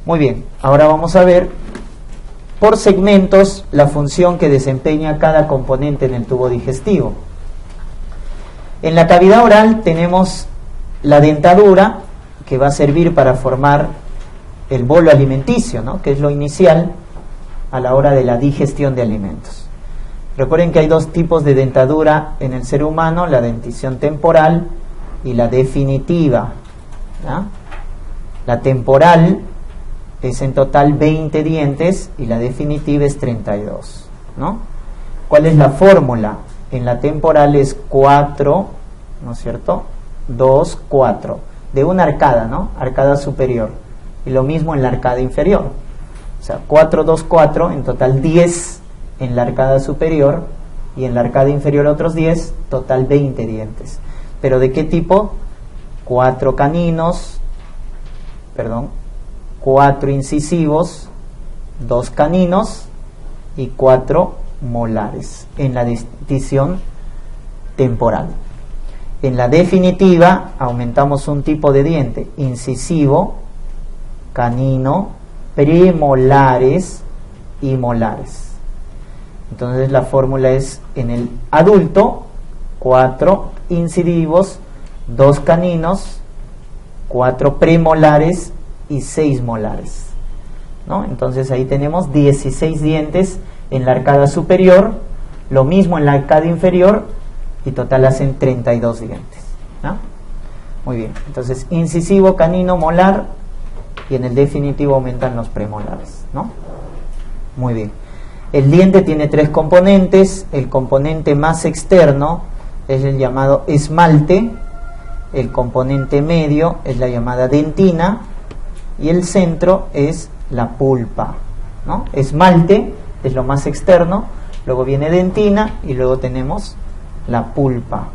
Muy bien, ahora vamos a ver por segmentos la función que desempeña cada componente en el tubo digestivo. En la cavidad oral tenemos la dentadura, que va a servir para formar el bolo alimenticio, ¿no?, que es lo inicial a la hora de la digestión de alimentos. Recuerden que hay dos tipos de dentadura en el ser humano, la dentición temporal y la definitiva, ¿no? La temporal es en total 20 dientes y la definitiva es 32, ¿no? ¿Cuál es la fórmula? En la temporal es 4, ¿no es cierto? 2, 4, de una arcada, ¿no? Arcada superior. Y lo mismo en la arcada inferior. O sea, 4, 2, 4, en total 10 en la arcada superior, y en la arcada inferior otros 10, total 20 dientes. ¿Pero de qué tipo? 4 incisivos, 2 caninos y 4 molares en la dentición temporal. En la definitiva aumentamos un tipo de diente: incisivo, canino, premolares y molares. Entonces la fórmula es: en el adulto, 4 incisivos, 2 caninos, 4 premolares y 6 molares, ¿no? Entonces ahí tenemos 16 dientes en la arcada superior, lo mismo en la arcada inferior, y total hacen 32 dientes, ¿no? Muy bien, entonces incisivo, canino, molar, y en el definitivo aumentan los premolares, ¿no? Muy bien. El diente tiene 3 componentes. El componente más externo es el llamado esmalte, el componente medio es la llamada dentina, y el centro es la pulpa, ¿no? Esmalte es lo más externo, luego viene dentina y luego tenemos la pulpa.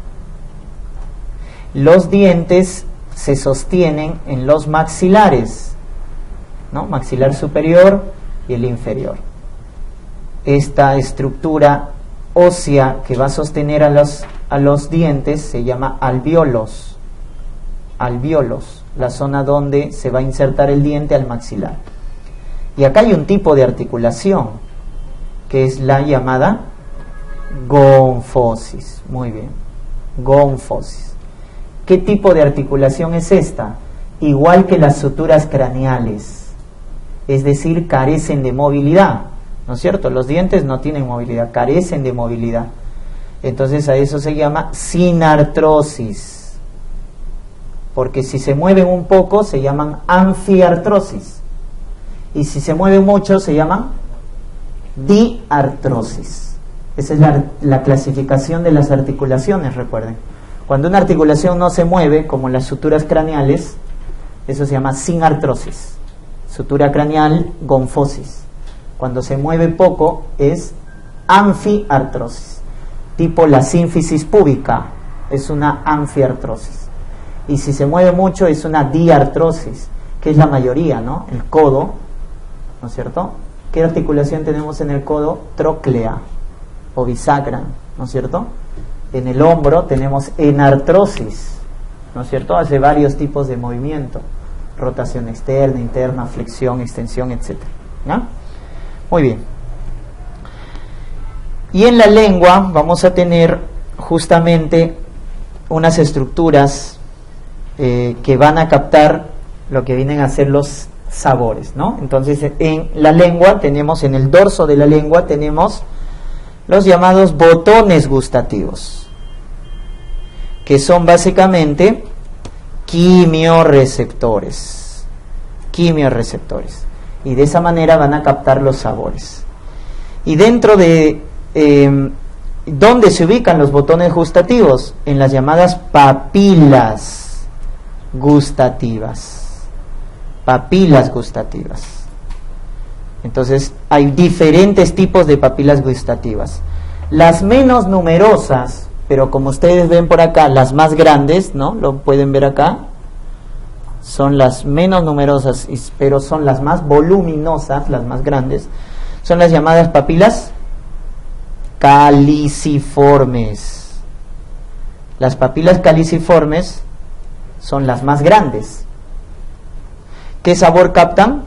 Los dientes se sostienen en los maxilares, ¿no? Maxilar superior y el inferior. Esta estructura ósea que va a sostener a los dientes se llama alvéolos. Alvéolos, la zona donde se va a insertar el diente al maxilar. Y acá hay un tipo de articulación que es la llamada gonfosis. Muy bien, gonfosis. ¿Qué tipo de articulación es esta? Igual que las suturas craneales, es decir, carecen de movilidad, ¿no es cierto? Los dientes no tienen movilidad, carecen de movilidad. Entonces a eso se llama sinartrosis, porque si se mueven un poco se llaman anfiartrosis, y si se mueven mucho se llaman diartrosis. Esa es la clasificación de las articulaciones, recuerden. Cuando una articulación no se mueve, como las suturas craneales, eso se llama sinartrosis. Sutura craneal, gonfosis. Cuando se mueve poco es anfiartrosis. Tipo la sínfisis púbica es una anfiartrosis. Y si se mueve mucho es una diartrosis, que es la mayoría, ¿no? El codo, ¿no es cierto? ¿Qué articulación tenemos en el codo? Tróclea o bisagra, ¿no es cierto? En el hombro tenemos enartrosis, ¿no es cierto? Hace varios tipos de movimiento: rotación externa, interna, flexión, extensión, etc. ¿No? Muy bien. Y en la lengua vamos a tener justamente unas estructuras que van a captar lo que vienen a ser los sabores, ¿no? Entonces en la lengua tenemos, en el dorso de la lengua tenemos los llamados botones gustativos, que son básicamente quimioreceptores, y de esa manera van a captar los sabores. Y dentro de ¿dónde se ubican los botones gustativos? En las llamadas papilas gustativas. Papilas gustativas. Entonces hay diferentes tipos de papilas gustativas. Las menos numerosas, pero como ustedes ven por acá, las más grandes, ¿no? Lo pueden ver acá. Son las menos numerosas, pero son las más voluminosas, las más grandes. Son las llamadas papilas caliciformes. Las papilas caliciformes son las más grandes. ¿Qué sabor captan?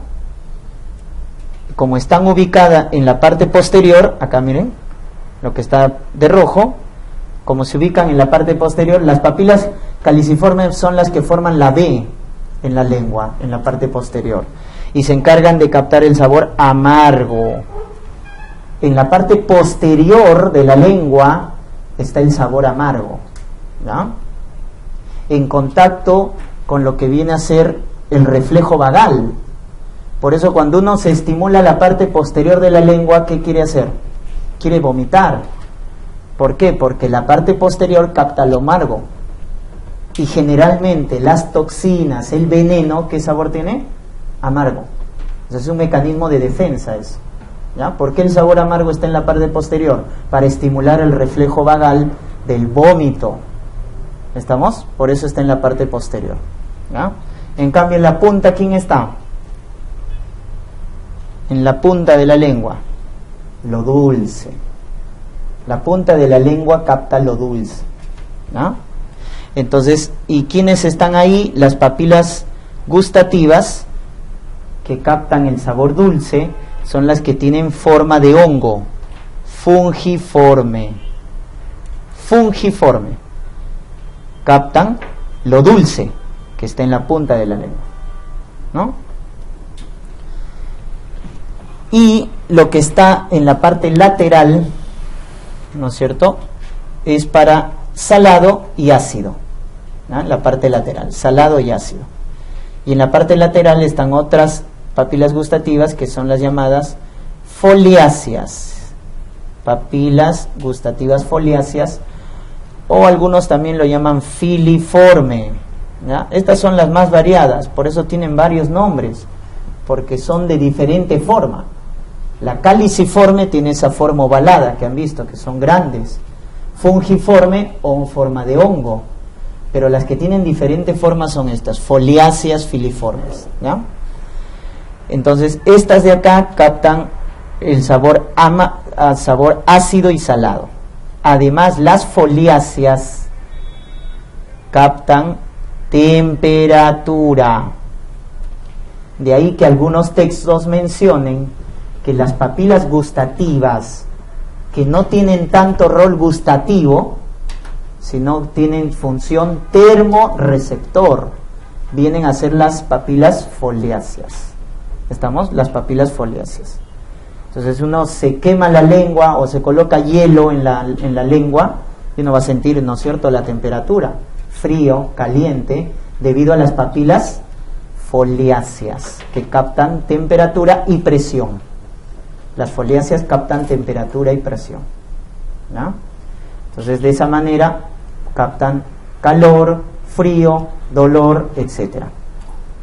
como están ubicadas en la parte posterior, acá miren, lo que está de rojo, como se ubican en la parte posterior, las papilas caliciformes son las que forman la B en la lengua, en la parte posterior, y se encargan de captar el sabor amargo. En la parte posterior de la lengua está el sabor amargo, ¿ya? En contacto con lo que viene a ser el reflejo vagal. Por eso cuando uno se estimula la parte posterior de la lengua, ¿qué quiere hacer? Quiere vomitar. ¿Por qué? Porque la parte posterior capta lo amargo. Y generalmente las toxinas, el veneno, ¿qué sabor tiene? Amargo. Entonces es un mecanismo de defensa eso, ¿ya? ¿Por qué el sabor amargo está en la parte posterior? Para estimular el reflejo vagal del vómito. ¿Estamos? Por eso está en la parte posterior, ¿ya? En cambio en la punta, ¿quién está? En la punta de la lengua, lo dulce. La punta de la lengua capta lo dulce, ¿no? Entonces, ¿y quiénes están ahí? Las papilas gustativas que captan el sabor dulce son las que tienen forma de hongo, fungiforme. Fungiforme. Captan lo dulce que está en la punta de la lengua, ¿no? Y lo que está en la parte lateral, ¿no es cierto?, es para salado y ácido, ¿no? La parte lateral, salado y ácido. Y en la parte lateral están otras papilas gustativas que son las llamadas foliáceas, papilas gustativas foliáceas, o algunos también lo llaman filiforme, ¿ya? Estas son las más variadas, por eso tienen varios nombres, porque son de diferente forma. La caliciforme tiene esa forma ovalada que han visto, que son grandes. Fungiforme o en forma de hongo. Pero las que tienen diferente forma son estas, foliáceas filiformes, ¿ya? Entonces, estas de acá captan el sabor, sabor ácido y salado. Además, las foliáceas captan temperatura. De ahí que algunos textos mencionen que las papilas gustativas que no tienen tanto rol gustativo, sino tienen función termorreceptor, vienen a ser las papilas foliáceas. ¿Estamos? Las papilas foliáceas. Entonces uno se quema la lengua o se coloca hielo en la lengua y uno va a sentir, ¿no es cierto?, la temperatura, frío, caliente, debido a las papilas foliáceas que captan temperatura y presión. Las foliáceas captan temperatura y presión, ¿no? Entonces de esa manera captan calor, frío, dolor, etc.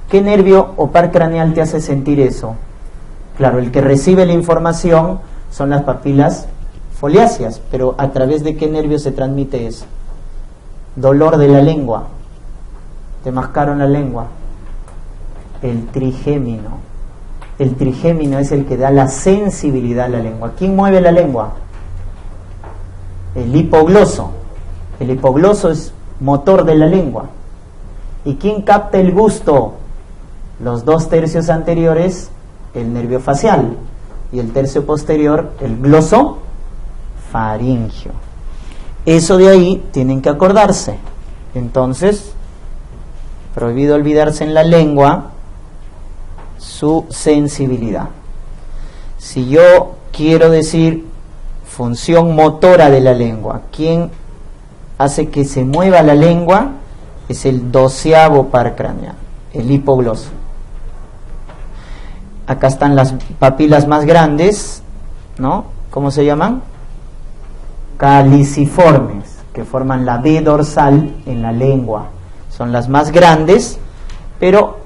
¿Qué nervio o par craneal te hace sentir eso? Claro, el que recibe la información son las papilas foliáceas, pero ¿a través de qué nervio se transmite eso? Dolor de la lengua, te mascaron la lengua, el trigémino. El trigémino es el que da la sensibilidad a la lengua. ¿Quién mueve la lengua? El hipogloso. El hipogloso es motor de la lengua. ¿Y quién capta el gusto? Los 2 tercios anteriores, el nervio facial, y el tercio posterior, el glosofaringio. Eso de ahí tienen que acordarse. Entonces, prohibido olvidarse en la lengua su sensibilidad. Si yo quiero decir función motora de la lengua, ¿quién hace que se mueva la lengua? Es el 12º par craneal, el hipogloso. Acá están las papilas más grandes, ¿no? ¿Cómo se llaman? Caliciformes, que forman la B dorsal en la lengua. Son las más grandes, pero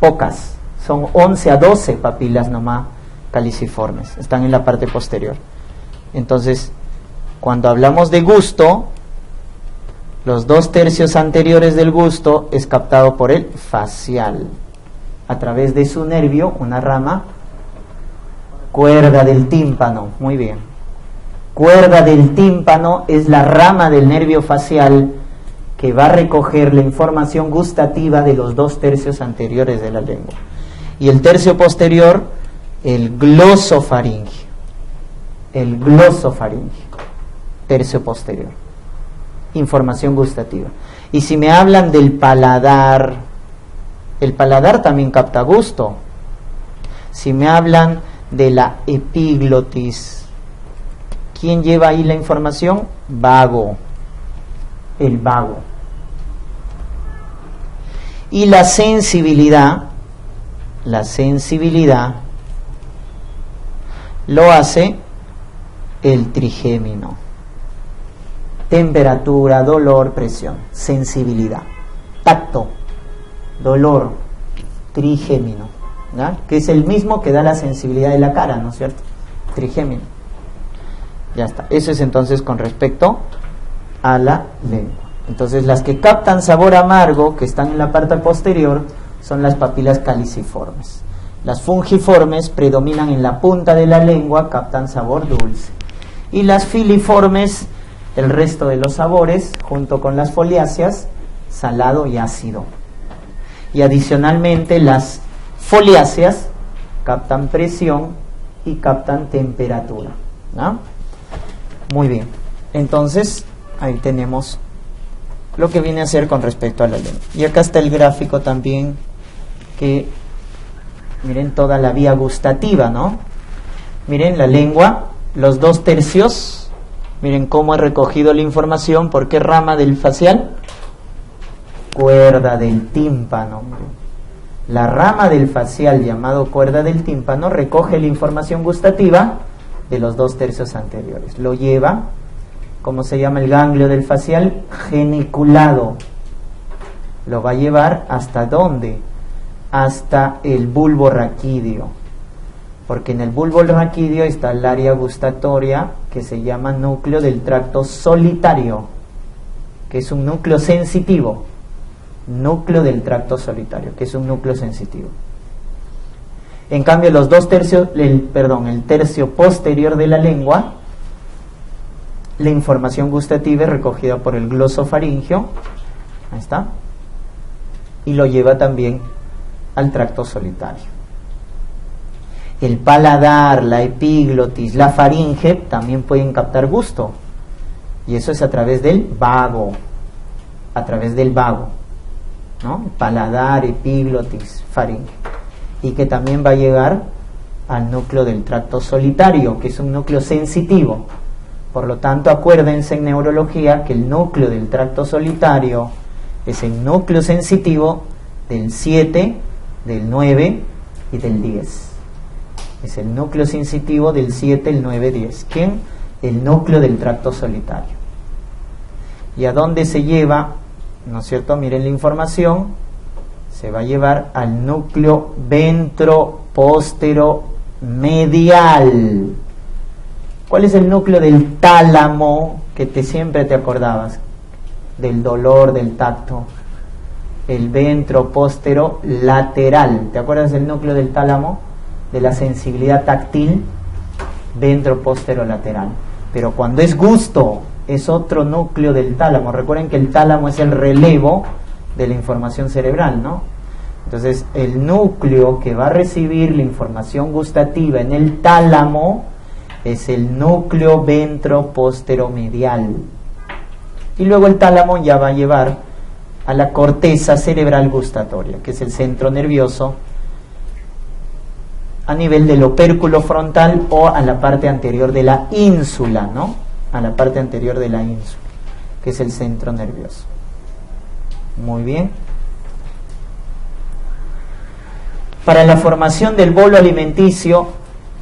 pocas. Son 11 a 12 papilas nomás caliciformes, están en la parte posterior. Entonces, cuando hablamos de gusto, los 2 tercios anteriores del gusto es captado por el facial, a través de su nervio, una rama, cuerda del tímpano. Muy bien. Cuerda del tímpano es la rama del nervio facial que va a recoger la información gustativa de los 2 tercios anteriores de la lengua. Y el tercio posterior el glosofaringio. El glosofaringio, tercio posterior. Información gustativa. Y si me hablan del paladar, el paladar también capta gusto. Si me hablan de la epiglotis, ¿quién lleva ahí la información? Vago, el vago. Y la sensibilidad lo hace el trigémino. Temperatura, dolor, presión, sensibilidad, tacto, dolor, trigémino, ¿ya? Que es el mismo que da la sensibilidad de la cara, ¿no es cierto? Trigémino. Ya está. Eso es entonces con respecto a la lengua. Entonces las que captan sabor amargo, que están en la parte posterior, son las papilas caliciformes. Las fungiformes predominan en la punta de la lengua, captan sabor dulce. Y las filiformes, el resto de los sabores, junto con las foliáceas, salado y ácido. Y adicionalmente las foliáceas captan presión y captan temperatura, ¿no? Muy bien. Entonces, ahí tenemos lo que viene a ser con respecto a la lengua. Y acá está el gráfico también, que miren toda la vía gustativa, ¿no? Miren la lengua, los 2/3. Miren cómo he recogido la información. ¿Por qué rama del facial? Cuerda del tímpano. La rama del facial, llamado cuerda del tímpano, recoge la información gustativa de los 2/3 anteriores. Lo lleva, ¿cómo se llama el ganglio del facial? Geniculado. Lo va a llevar ¿hasta dónde? Hasta el bulbo raquídeo. Porque en el bulbo raquídeo está el área gustatoria que se llama núcleo del tracto solitario, que es un núcleo sensitivo. Núcleo del tracto solitario, que es un núcleo sensitivo. En cambio, los 2/3, el tercio posterior de la lengua, la información gustativa es recogida por el glosofaringio, ahí está, y lo lleva también al tracto solitario. El paladar, la epiglotis, la faringe también pueden captar gusto, y eso es a través del vago, ¿no? Paladar, epiglotis, faringe, y que también va a llegar al núcleo del tracto solitario, que es un núcleo sensitivo. Por lo tanto, acuérdense en neurología que el núcleo del tracto solitario es el núcleo sensitivo del 7, del 9 y del 10. Es el núcleo sensitivo del 7, el 9, 10. ¿Quién? El núcleo del tracto solitario. ¿Y a dónde se lleva? ¿No es cierto? Miren la información. Se va a llevar al núcleo ventroposteromedial. ¿Cuál es el núcleo del tálamo que siempre te acordabas? Del dolor, del tacto. El ventroposterolateral. ¿Te acuerdas del núcleo del tálamo? De la sensibilidad táctil, ventroposterolateral. Pero cuando es gusto, es otro núcleo del tálamo. Recuerden que el tálamo es el relevo de la información cerebral, ¿no? Entonces, el núcleo que va a recibir la información gustativa en el tálamo es el núcleo ventroposteromedial. Y luego el tálamo ya va a llevar a la corteza cerebral gustatoria, que es el centro nervioso, a nivel del opérculo frontal o a la parte anterior de la ínsula, ¿no? A la parte anterior de la ínsula, que es el centro nervioso. Muy bien. Para la formación del bolo alimenticio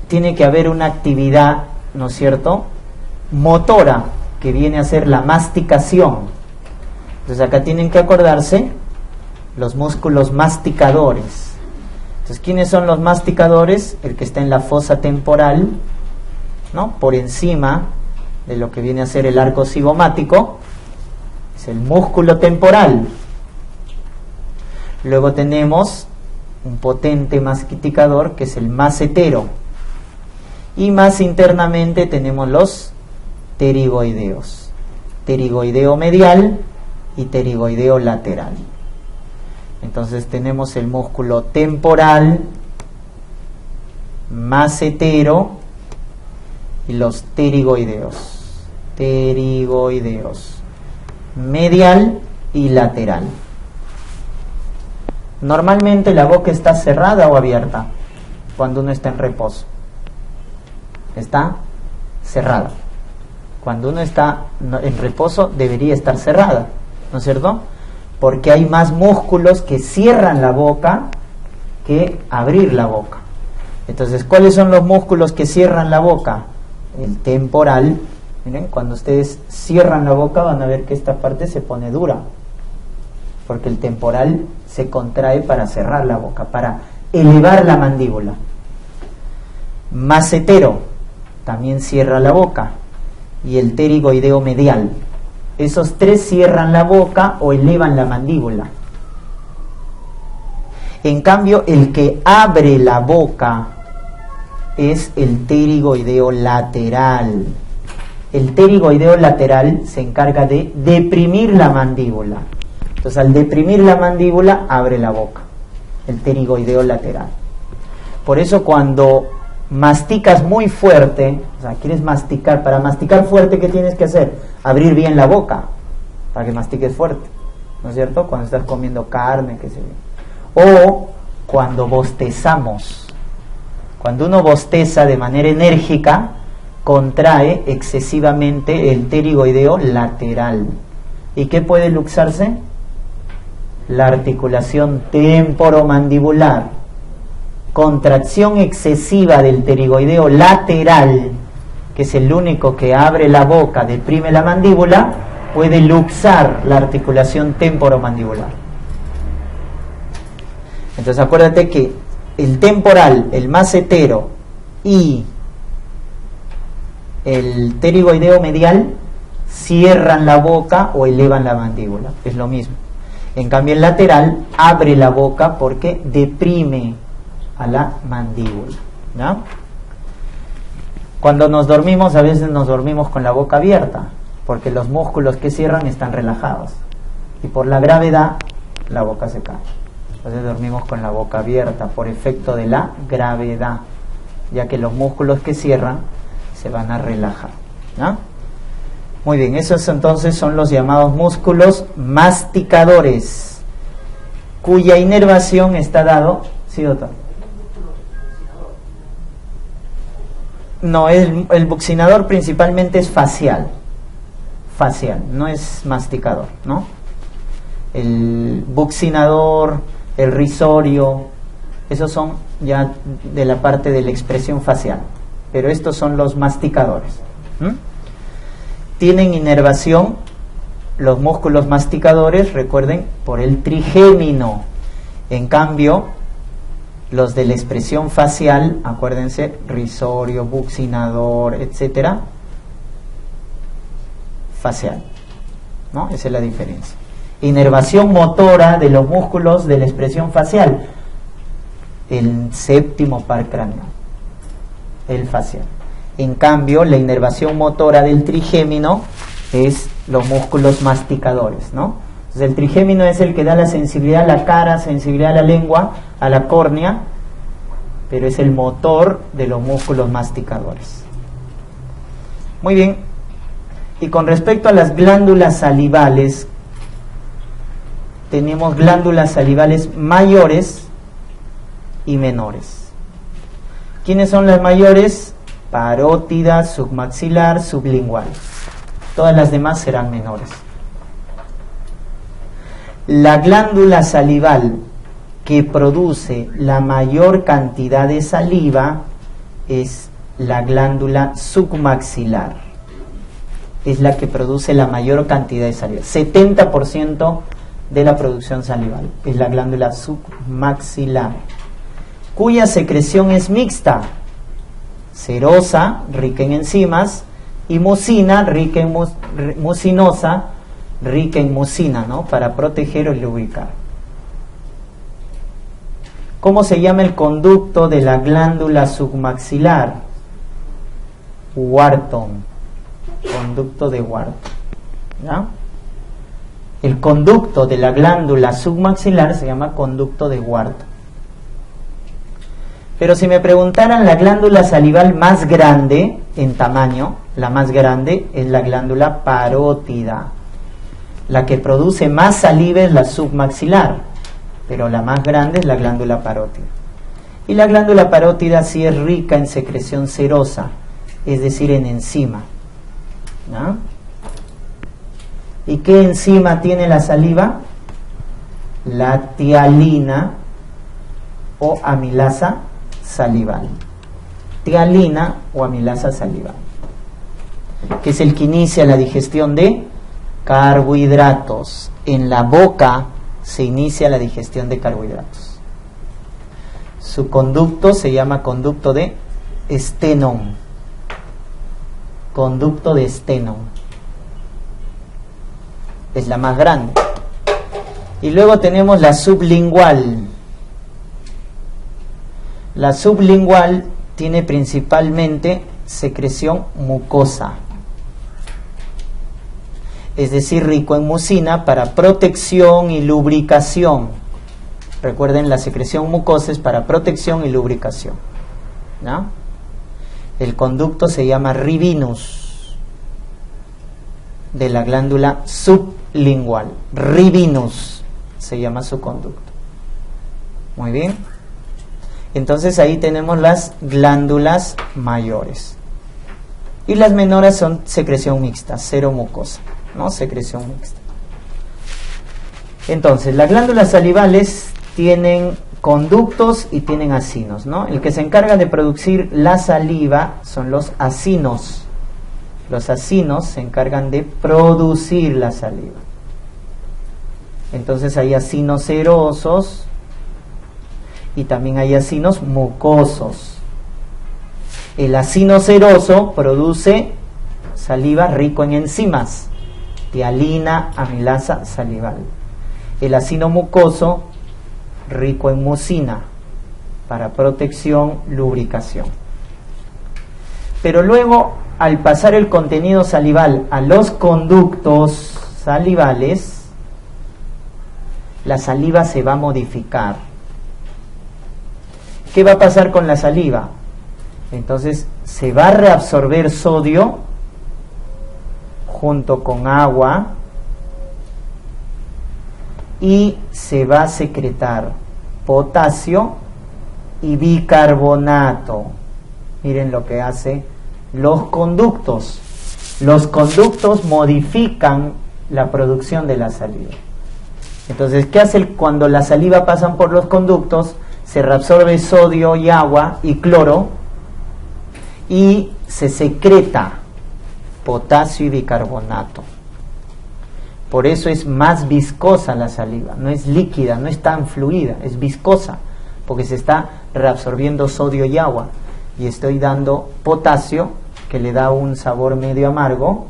tiene que haber una actividad, ¿no es cierto?, motora, que viene a ser la masticación. Entonces acá tienen que acordarse los músculos masticadores. Entonces, ¿quiénes son los masticadores? El que está en la fosa temporal, ¿no? Por encima de lo que viene a ser el arco cigomático, es el músculo temporal. Luego tenemos un potente masticador que es el macetero. Y más internamente tenemos los pterigoideos. Pterigoideo medial y pterigoideo lateral. Entonces tenemos el músculo temporal, macetero y los pterigoideos. Pterigoideos. Medial y lateral. Normalmente la boca está cerrada o abierta cuando uno está en reposo. Está cerrada. Cuando uno está en reposo debería estar cerrada, ¿no es cierto? Porque hay más músculos que cierran la boca que abrir la boca. Entonces, ¿cuáles son los músculos que cierran la boca? El temporal. Miren, cuando ustedes cierran la boca van a ver que esta parte se pone dura, porque el temporal se contrae para cerrar la boca, para elevar la mandíbula. Macetero también cierra la boca, y el pterigoideo medial. Esos tres cierran la boca o elevan la mandíbula. En cambio, el que abre la boca es el pterigoideo lateral. El pterigoideo lateral se encarga de deprimir la mandíbula. Entonces, al deprimir la mandíbula, abre la boca. El pterigoideo lateral. Por eso cuando masticas muy fuerte, o sea, quieres masticar, para masticar fuerte, ¿qué tienes que hacer? Abrir bien la boca, para que mastiques fuerte, ¿no es cierto? Cuando estás comiendo carne, qué sé yo. O cuando bostezamos. Cuando uno bosteza de manera enérgica, contrae excesivamente el pterigoideo lateral. ¿Y qué puede luxarse? La articulación temporomandibular. Contracción excesiva del pterigoideo lateral, que es el único que abre la boca, deprime la mandíbula, puede luxar la articulación temporomandibular. Entonces acuérdate que el temporal, el macetero y el pterigoideo medial cierran la boca o elevan la mandíbula, es lo mismo. En cambio el lateral abre la boca porque deprime a la mandíbula, ¿no? Cuando nos dormimos, a veces nos dormimos con la boca abierta, porque los músculos que cierran están relajados, y por la gravedad la boca se cae. Entonces dormimos con la boca abierta por efecto de la gravedad, ya que los músculos que cierran se van a relajar, ¿no? Muy bien, esos entonces son los llamados músculos masticadores, cuya inervación está dado, ¿sí, doctor? No, el buccinador principalmente es facial, no es masticador, ¿no? El buccinador, el risorio, esos son ya de la parte de la expresión facial, pero estos son los masticadores. Tienen inervación los músculos masticadores, recuerden, por el trigémino. En cambio, los de la expresión facial, acuérdense, risorio, buccinador, etcétera, facial, ¿no? Esa es la diferencia. Inervación motora de los músculos de la expresión facial, el séptimo par craneal, el facial. En cambio, la inervación motora del trigémino es los músculos masticadores, ¿no? Entonces, el trigémino es el que da la sensibilidad a la cara, sensibilidad a la lengua, a la córnea, pero es el motor de los músculos masticadores. Muy bien. Y con respecto a las glándulas salivales, tenemos glándulas salivales mayores y menores. ¿Quiénes son las mayores? Parótida, submaxilar, sublingual. Todas las demás serán menores. La glándula salival que produce la mayor cantidad de saliva es la glándula submaxilar. Es la que produce la mayor cantidad de saliva. 70% de la producción salival es la glándula submaxilar, cuya secreción es mixta. Serosa, rica en enzimas, y mucina, rica en mucinosa, rica en mucina, ¿no? Para proteger o lubricar. ¿Cómo se llama el conducto de la glándula submaxilar? Wharton, conducto de Wharton, ¿ya? El conducto de la glándula submaxilar se llama conducto de Wharton. Pero si me preguntaran la glándula salival más grande en tamaño, la más grande es la glándula parótida. La que produce más saliva es la submaxilar, pero la más grande es la glándula parótida. Y la glándula parótida sí es rica en secreción serosa, es decir, en enzima, ¿no? ¿Y qué enzima tiene la saliva? La tialina o amilasa salival. Tialina o amilasa salival, que es el que inicia la digestión de carbohidratos. En la boca se inicia la digestión de carbohidratos. Su conducto se llama conducto de Stenone. Conducto de Stenone. Es la más grande. Y luego tenemos la sublingual. La sublingual tiene principalmente secreción mucosa, es decir, rico en mucina para protección y lubricación. Recuerden, la secreción mucosa es para protección y lubricación, ¿no? El conducto se llama ribinus, de la glándula sublingual. Ribinus se llama su conducto. Muy bien. Entonces ahí tenemos las glándulas mayores. Y las menores son secreción mixta, cero mucosa, ¿no? Secreción mixta. Entonces, las glándulas salivales tienen conductos y tienen acinos, ¿no? El que se encarga de producir la saliva son los acinos. Los acinos se encargan de producir la saliva. Entonces hay acinos serosos y también hay acinos mucosos. El acino seroso produce saliva rico en enzimas, tialina, amilasa salival. El acino mucoso rico en mucina para protección, lubricación. Pero luego, al pasar el contenido salival a los conductos salivales, la saliva se va a modificar. ¿Qué va a pasar con la saliva? Entonces se va a reabsorber sodio junto con agua y se va a secretar potasio y bicarbonato. Miren lo que hace los conductos. Los conductos modifican la producción de la saliva. Entonces, ¿qué hace cuando la saliva pasa por los conductos? Se reabsorbe sodio y agua y cloro y se secreta potasio y bicarbonato. Por eso es más viscosa la saliva, no es líquida, no es tan fluida, es viscosa, porque se está reabsorbiendo sodio y agua y estoy dando potasio, que le da un sabor medio amargo,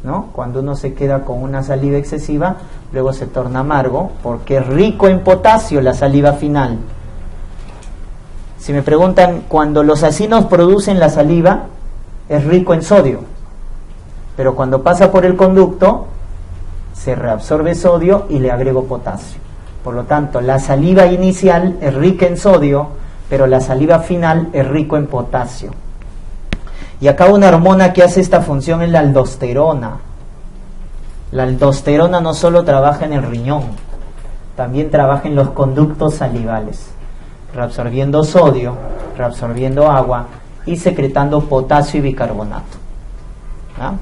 ¿no? Cuando uno se queda con una saliva excesiva, luego se torna amargo, porque es rico en potasio la saliva final. Si me preguntan, cuando los acinos producen la saliva, es rico en sodio, pero cuando pasa por el conducto, se reabsorbe sodio y le agrego potasio. Por lo tanto, la saliva inicial es rica en sodio, pero la saliva final es rico en potasio. Y acá una hormona que hace esta función es la aldosterona. La aldosterona no solo trabaja en el riñón, también trabaja en los conductos salivales, reabsorbiendo sodio, reabsorbiendo agua y secretando potasio y bicarbonato. ¿Ah?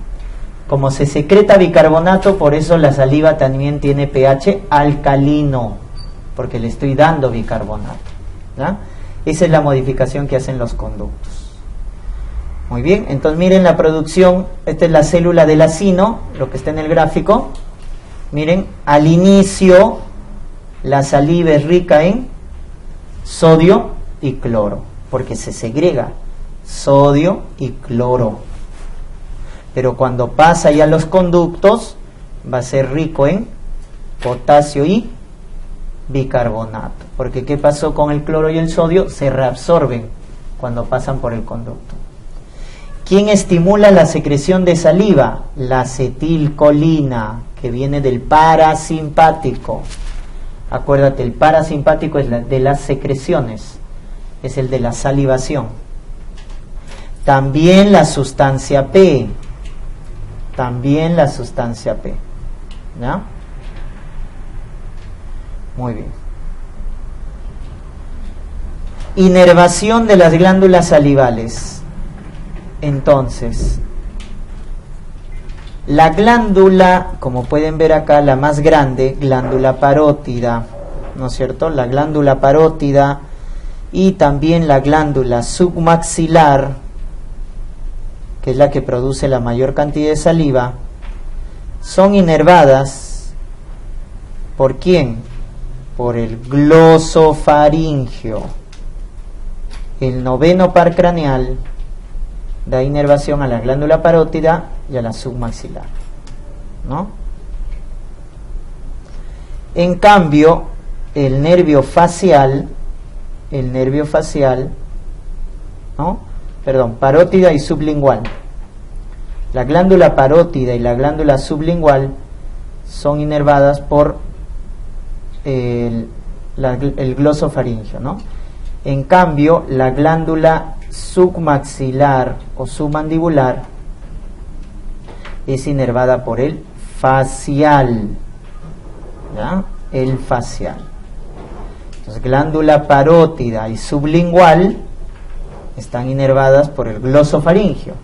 Como se secreta bicarbonato, por eso la saliva también tiene pH alcalino, porque le estoy dando bicarbonato. ¿Ah? Esa es la modificación que hacen los conductos. Muy bien, entonces miren la producción. Esta es la célula del acino, lo que está en el gráfico. Miren, al inicio la saliva es rica en sodio y cloro, porque se segrega sodio y cloro. Pero cuando pasa ya a los conductos, va a ser rico en potasio y bicarbonato. Porque ¿qué pasó con el cloro y el sodio? Se reabsorben cuando pasan por el conducto. ¿Quién estimula la secreción de saliva? La acetilcolina, que viene del parasimpático. Acuérdate, el parasimpático es de las secreciones. es el de la salivación. También la sustancia P. También la sustancia P. ¿Ya? Muy bien. Inervación de las glándulas salivales. Entonces, la glándula, como pueden ver acá, la más grande, glándula parótida, ¿no es cierto? La glándula parótida y también la glándula submaxilar, que es la que produce la mayor cantidad de saliva, son inervadas ¿por quién? Por el glosofaringeo. El noveno par craneal da inervación a la glándula parótida y a la submaxilar, ¿no? En cambio, el nervio facial, ¿no? Perdón, parótida y sublingual. La glándula parótida y la glándula sublingual son inervadas por el glosofaringeo, ¿no? En cambio, la glándula submaxilar o submandibular es inervada por el facial, ¿ya? El facial. Entonces, glándula parótida y sublingual están inervadas por el glosofaringeo,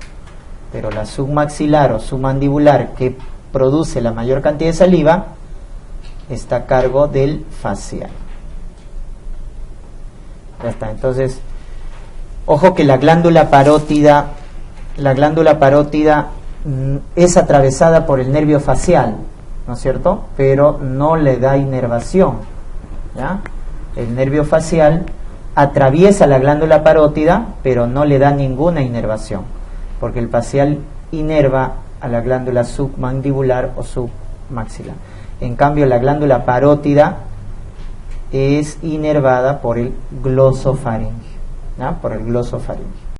pero la submaxilar o submandibular, que produce la mayor cantidad de saliva, está a cargo del facial. Ya está. Entonces, ojo que la glándula parótida es atravesada por el nervio facial, ¿no es cierto? Pero no le da inervación, ¿ya? El nervio facial atraviesa la glándula parótida, pero no le da ninguna inervación, porque el facial inerva a la glándula submandibular o submaxilar. En cambio, la glándula parótida es inervada por el glosofaringeo, ¿ya? Por el glosofaringeo.